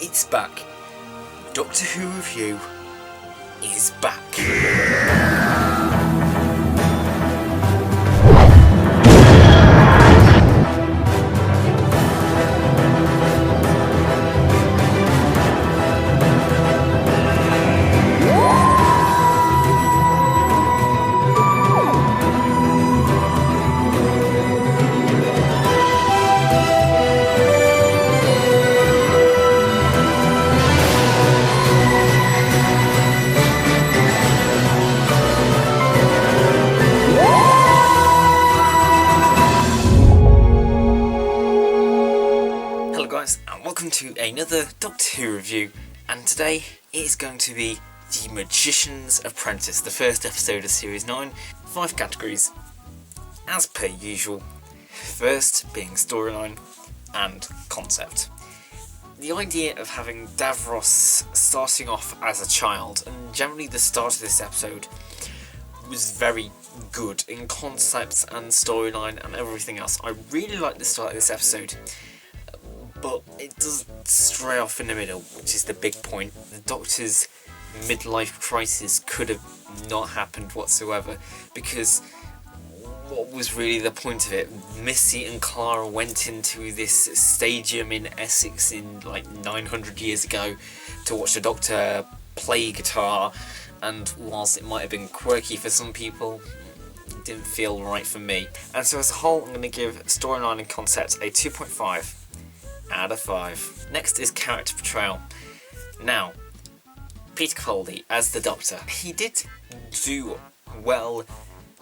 It's back. Doctor Who Review is back. Welcome to another Doctor Who review, and today it is going to be The Magician's Apprentice, the first episode of Series 9, 5 categories, as per usual, first being storyline and concept. The idea of having Davros starting off as a child, and generally the start of this episode, was very good in concept and storyline and everything else. I really like the start of this episode. But it does stray off in the middle, which is the big point. The Doctor's midlife crisis could have not happened whatsoever, because what was really the point of it? Missy and Clara went into this stadium in Essex in like 900 years ago to watch the Doctor play guitar, and whilst it might have been quirky for some people, it didn't feel right for me. And so as a whole, I'm going to give storyline and concept a 2.5 out of 5. Next is character portrayal. Now, Peter Capaldi as the Doctor. He did do well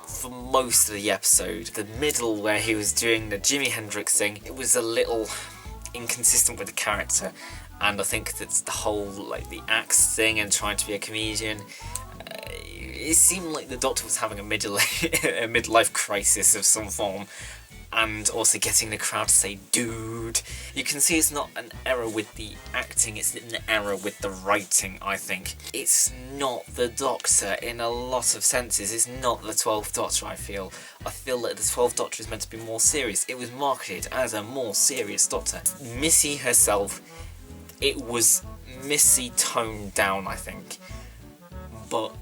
for most of the episode. The middle, where he was doing the Jimi Hendrix thing, it was a little inconsistent with the character, and I think that's the whole, like, the axe thing and trying to be a comedian. It seemed like the Doctor was having a midlife crisis of some form, and also getting the crowd to say, dude. You can see it's not an error with the acting, it's an error with the writing, I think. It's not the Doctor in a lot of senses. It's not the 12th Doctor, I feel. I feel that the 12th Doctor is meant to be more serious. It was marketed as a more serious Doctor. Missy herself, it was Missy toned down, I think. But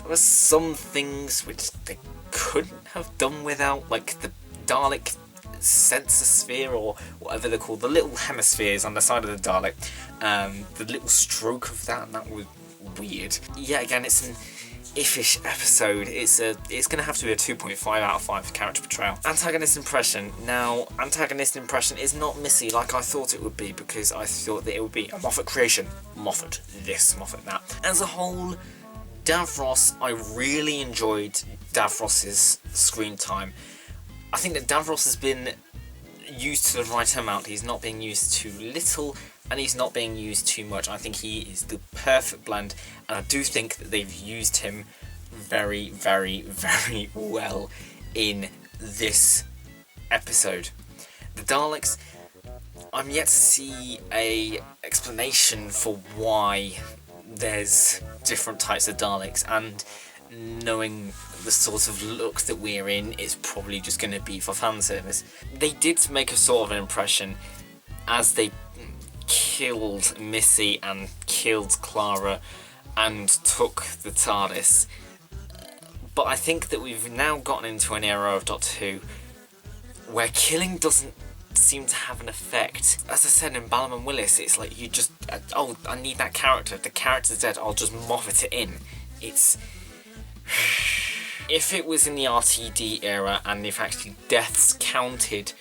there were some things which they couldn't have done without, like the Dalek sensor sphere, or whatever they're called, the little hemispheres on the side of the Dalek, the little stroke of that, and that was weird. Yeah, again, it's an iffish episode. It's going to have to be a 2.5 out of 5 for character portrayal. Antagonist impression. Now, antagonist impression is not Missy like I thought it would be, because I thought that it would be a Moffat creation. Moffat this, Moffat that. As a whole, Davros, I really enjoyed Davros's screen time. I think that Davros has been used to the right amount. He's not being used too little, and he's not being used too much. I think he is the perfect blend, and I do think that they've used him very, very, very well in this episode. The Daleks, I'm yet to see a explanation for why there's different types of Daleks, and knowing the sort of look that we're in, it's probably just going to be for fan service. They did make a sort of an impression as they killed Missy and killed Clara and took the TARDIS. But I think that we've now gotten into an era of Doctor Who where killing doesn't seem to have an effect. As I said in Ballum and Willis, it's like you just, oh, I need that character. If the character's dead, I'll just Moffat it in. It's... If it was in the RTD era and if actually deaths counted,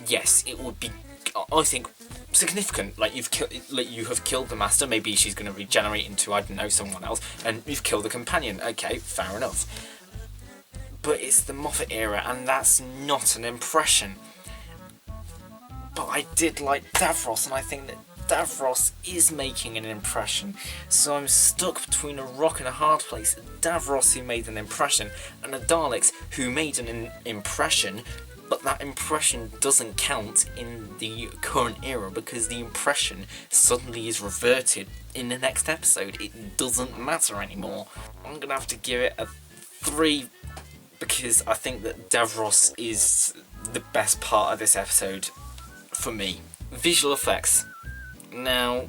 yes, it would be, I think, significant. Like you have killed the Master. Maybe she's going to regenerate into, I don't know, someone else, and you've killed the companion. Okay, fair enough. But it's the Moffat era, and that's not an impression. But I did like Davros, and I think that Davros is making an impression, so I'm stuck between a rock and a hard place. Davros, who made an impression, and the Daleks, who made an impression, but that impression doesn't count in the current era, because the impression suddenly is reverted in the next episode. It doesn't matter anymore. I'm gonna have to give it a 3, because I think that Davros is the best part of this episode for me. Visual effects. Now,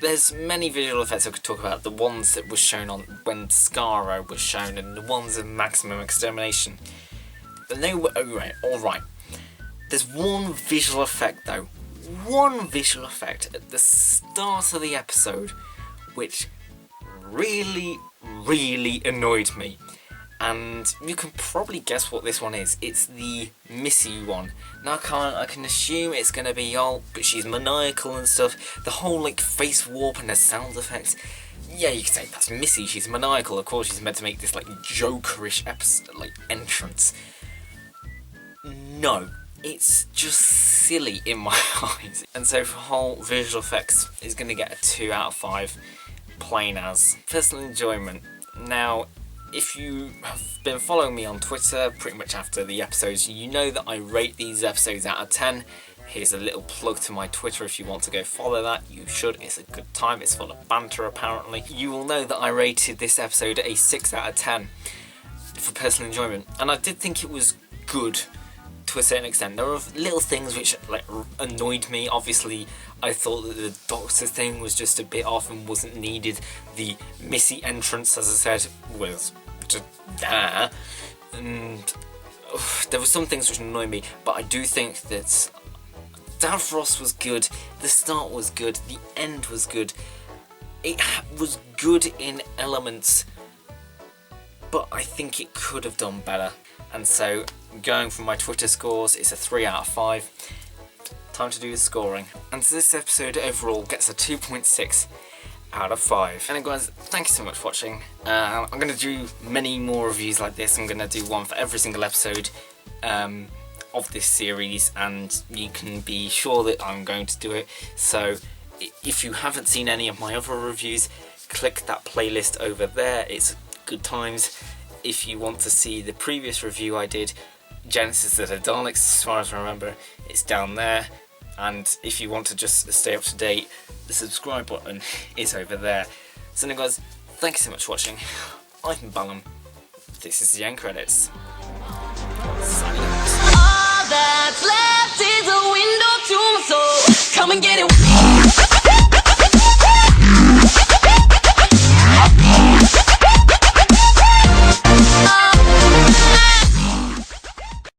there's many visual effects I could talk about. The ones that were shown on when Scaro was shown, and the ones of Maximum Extermination. But they were alright. There's one visual effect though. One visual effect at the start of the episode which really, really annoyed me. And you can probably guess what this one is. It's the Missy one. Now I can assume it's going to be, oh, but she's maniacal and stuff. The whole like face warp and the sound effects. Yeah, you can say that's Missy. She's maniacal. Of course, she's meant to make this like Jokerish episode, like entrance. No, it's just silly in my eyes. And so for whole visual effects, it's going to get a 2 out of 5. Plain as. Personal enjoyment. Now, if you have been following me on Twitter pretty much after the episodes, you know that I rate these episodes out of 10. Here's a little plug to my Twitter if you want to go follow that. You should, it's a good time, it's full of banter apparently. You will know that I rated this episode a 6 out of 10 for personal enjoyment. And I did think it was good to a certain extent. There were little things which like annoyed me. Obviously, I thought that the Doctor thing was just a bit off and wasn't needed. The Missy entrance, as I said, was just there. And there were some things which annoyed me, but I do think that Davros was good, the start was good, the end was good. It was good in elements, but I think it could have done better. And so, going from my Twitter scores, it's a 3 out of 5. Time to do the scoring. And so this episode overall gets a 2.6 out of 5. And guys, thank you so much for watching. I'm going to do many more reviews like this. I'm going to do one for every single episode of this series, and you can be sure that I'm going to do it. So if you haven't seen any of my other reviews, click that playlist over there. It's good times. If you want to see the previous review I did, Genesis of the Daleks, as far as I remember, it's down there. And if you want to just stay up to date, the subscribe button is over there. So now guys, thank you so much for watching. I've been Ballum. This is the end credits. Signing out. All that's left is a window to my soul. Come and get it.